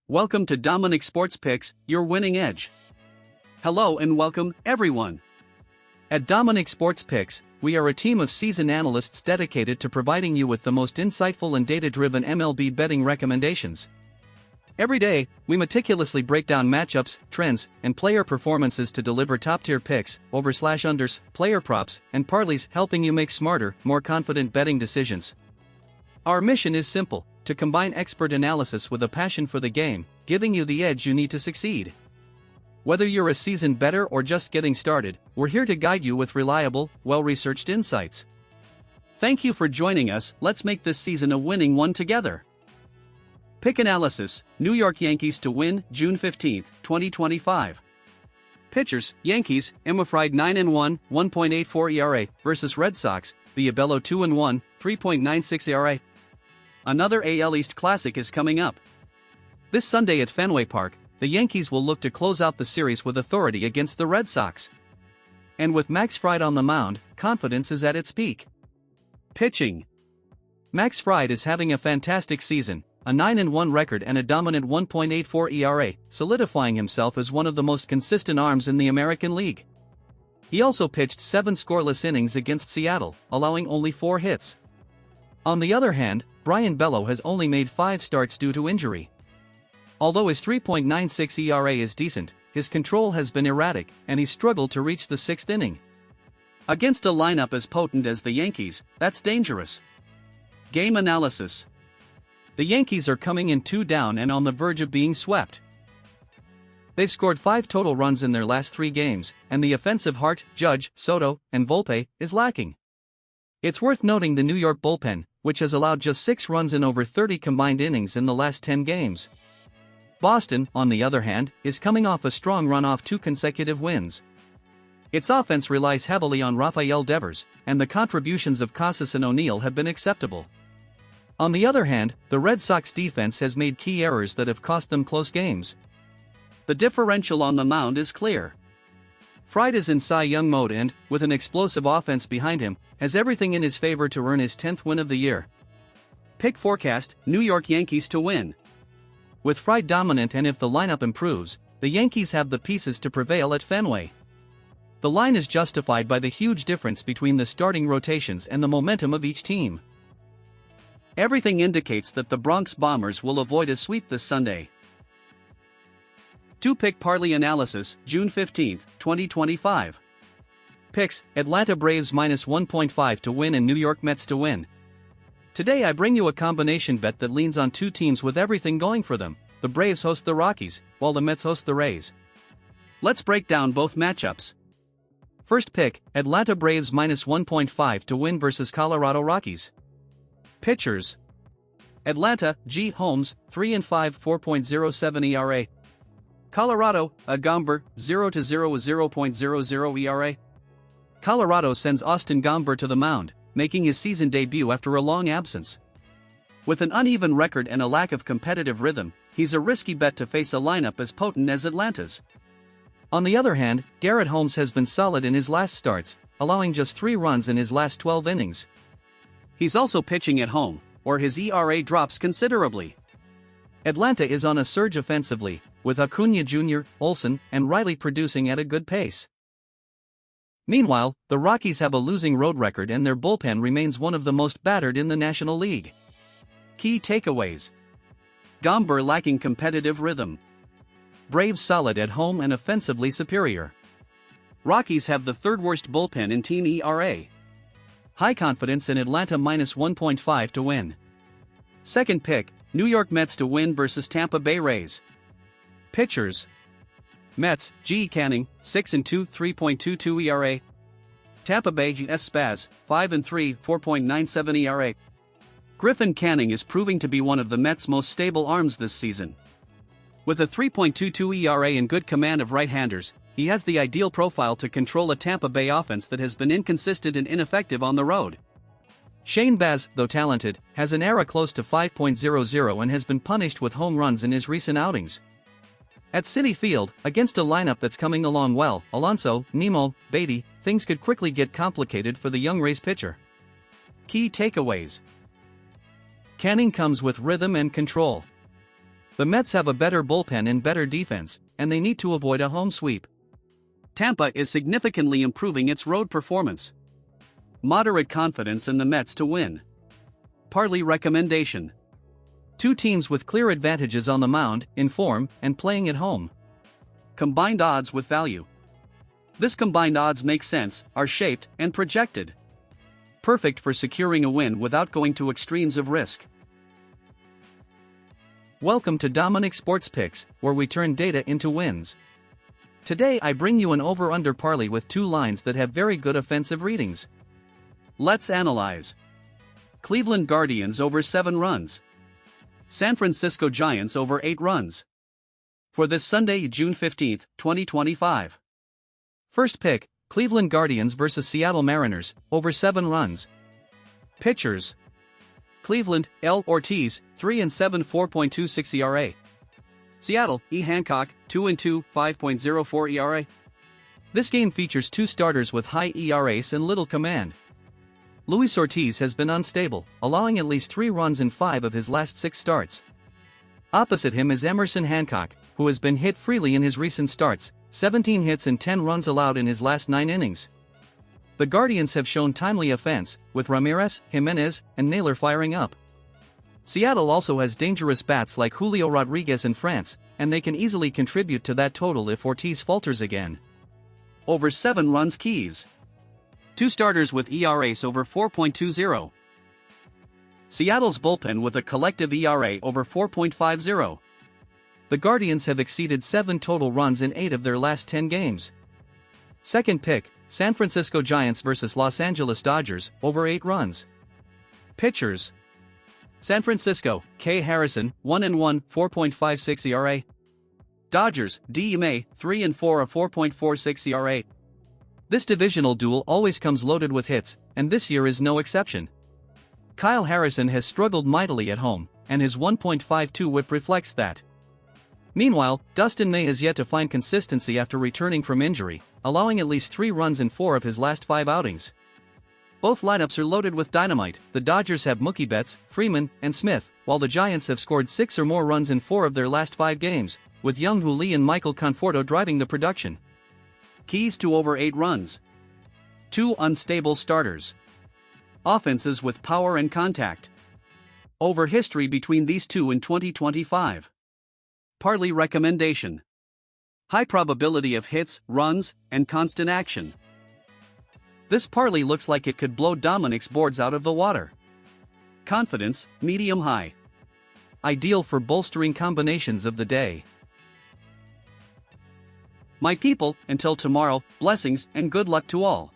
Welcome to Dominic Sports Picks, your winning edge. Hello and welcome, everyone. At Dominic Sports Picks, we are a team of seasoned analysts dedicated to providing you with the most insightful and data-driven MLB betting recommendations. Every day, we meticulously break down matchups, trends, and player performances to deliver top-tier picks, over/unders, player props, and parlays, helping you make smarter, more confident betting decisions. Our mission is simple: to combine expert analysis with a passion for the game, giving you the edge you need to succeed. Whether you're a seasoned bettor or just getting started, we're here to guide you with reliable, well-researched insights. Thank you for joining us. Let's make this season a winning one together. Pick analysis: New York Yankees to win, June 15, 2025. Pitchers: Yankees, Fried 9-1, 1.84 ERA, versus Red Sox, Bello 2-1, 3.96 ERA. Another AL East classic is coming up. This Sunday at Fenway Park, the Yankees will look to close out the series with authority against the Red Sox. And with Max Fried on the mound, confidence is at its peak. Pitching: Max Fried is having a fantastic season, a 9-1 record and a dominant 1.84 ERA, solidifying himself as one of the most consistent arms in the American League. He also pitched 7 scoreless innings against Seattle, allowing only 4 hits. On the other hand, Bello has only made 5 starts due to injury. Although his 3.96 ERA is decent, his control has been erratic, and he struggled to reach the 6th inning. Against a lineup as potent as the Yankees, that's dangerous. Game analysis: the Yankees are coming in 2 down and on the verge of being swept. They've scored 5 total runs in their last 3 games, and the offensive heart, Judge, Soto, and Volpe, is lacking. It's worth noting the New York bullpen, which has allowed just 6 runs in over 30 combined innings in the last 10 games. Boston, on the other hand, is coming off a strong run off 2 consecutive wins. Its offense relies heavily on Rafael Devers, and the contributions of Casas and O'Neill have been acceptable. On the other hand, the Red Sox defense has made key errors that have cost them close games. The differential on the mound is clear. Fried is in Cy Young mode and, with an explosive offense behind him, has everything in his favor to earn his 10th win of the year. Pick forecast: New York Yankees to win. With Fried dominant and if the lineup improves, the Yankees have the pieces to prevail at Fenway. The line is justified by the huge difference between the starting rotations and the momentum of each team. Everything indicates that the Bronx Bombers will avoid a sweep this Sunday. 2-pick parlay analysis, June 15, 2025. Picks: Atlanta Braves -1.5 to win and New York Mets to win. Today I bring you a combination bet that leans on 2 teams with everything going for them. The Braves host the Rockies, while the Mets host the Rays. Let's break down both matchups. First pick: Atlanta Braves -1.5 to win versus Colorado Rockies. Pitchers: Atlanta, G. Holmes, 3-5, 4.07 ERA. Colorado, Gomber, 0-0, 0.00 ERA. Colorado sends Austin Gomber to the mound, making his season debut after a long absence. With an uneven record and a lack of competitive rhythm, he's a risky bet to face a lineup as potent as Atlanta's. On the other hand, Garrett Holmes has been solid in his last starts, allowing just 3 runs in his last 12 innings. He's also pitching at home, or his ERA drops considerably. Atlanta is on a surge offensively, with Acuna Jr., Olsen, and Riley producing at a good pace. Meanwhile, the Rockies have a losing road record and their bullpen remains one of the most battered in the National League. Key takeaways: Gomber lacking competitive rhythm. Braves solid at home and offensively superior. Rockies have the 3rd worst bullpen in team ERA. High confidence in Atlanta -1.5 to win. Second pick: New York Mets to win versus Tampa Bay Rays. Pitchers: Mets, G. Canning, 6-2, 3.22 ERA. Tampa Bay, S. Spaz, 5-3, 4.97 ERA. Griffin Canning is proving to be one of the Mets' most stable arms this season. With a 3.22 ERA and good command of right-handers, he has the ideal profile to control a Tampa Bay offense that has been inconsistent and ineffective on the road. Shane Baz, though talented, has an ERA close to 5.00 and has been punished with home runs in his recent outings. At Citi Field, against a lineup that's coming along well, Alonso, Nimmo, Beatty, things could quickly get complicated for the young Rays pitcher. Key takeaways: Canning comes with rhythm and control. The Mets have a better bullpen and better defense, and they need to avoid a home sweep. Tampa is significantly improving its road performance. Moderate confidence in the Mets to win. Parlay recommendation. Two teams with clear advantages on the mound, in form, and playing at home. Combined odds with value. This combined odds make sense, are shaped, and projected. Perfect for securing a win without going to extremes of risk. Welcome to Dominic Sports Picks, where we turn data into wins. Today I bring you an over-under parlay with two lines that have very good offensive readings. Let's analyze. Cleveland Guardians over 7 runs. San Francisco Giants over 8 runs. For this Sunday, June 15, 2025. First pick, Cleveland Guardians vs Seattle Mariners, over 7 runs. Pitchers. Cleveland, L. Ortiz, 3-7 4.26 ERA. Seattle, E. Hancock, 2-2 5.04 ERA. This game features two starters with high ERAs and little command. Luis Ortiz has been unstable, allowing at least 3 runs in 5 of his last 6 starts. Opposite him is Emerson Hancock, who has been hit freely in his recent starts, 17 hits and 10 runs allowed in his last 9 innings. The Guardians have shown timely offense, with Ramirez, Jimenez, and Naylor firing up. Seattle also has dangerous bats like Julio Rodriguez and France, and they can easily contribute to that total if Ortiz falters again. Over 7 runs keys. Two starters with ERAs over 4.20. Seattle's bullpen with a collective ERA over 4.50. The Guardians have exceeded 7 total runs in 8 of their last 10 games. Second pick, San Francisco Giants vs Los Angeles Dodgers, over 8 runs. Pitchers. San Francisco, K. Harrison, 1-1 4.56 ERA. Dodgers, D. May, 3-4 a 4.46 ERA. This divisional duel always comes loaded with hits, and this year is no exception. Kyle Harrison has struggled mightily at home, and his 1.52 whip reflects that. Meanwhile, Dustin May is yet to find consistency after returning from injury, allowing at least 3 runs in 4 of his last 5 outings. Both lineups are loaded with dynamite. The Dodgers have Mookie Betts, Freeman, and Smith, while the Giants have scored 6 or more runs in 4 of their last 5 games, with Young-Hoo Lee and Michael Conforto driving the production. Keys to over 8 runs. 2 unstable starters. Offenses with power and contact. Over history between these two in 2025. Parlay recommendation. High probability of hits, runs, and constant action. This parlay looks like it could blow Dominic's boards out of the water. Confidence, medium-high. Ideal for bolstering combinations of the day. My people, until tomorrow, blessings and good luck to all.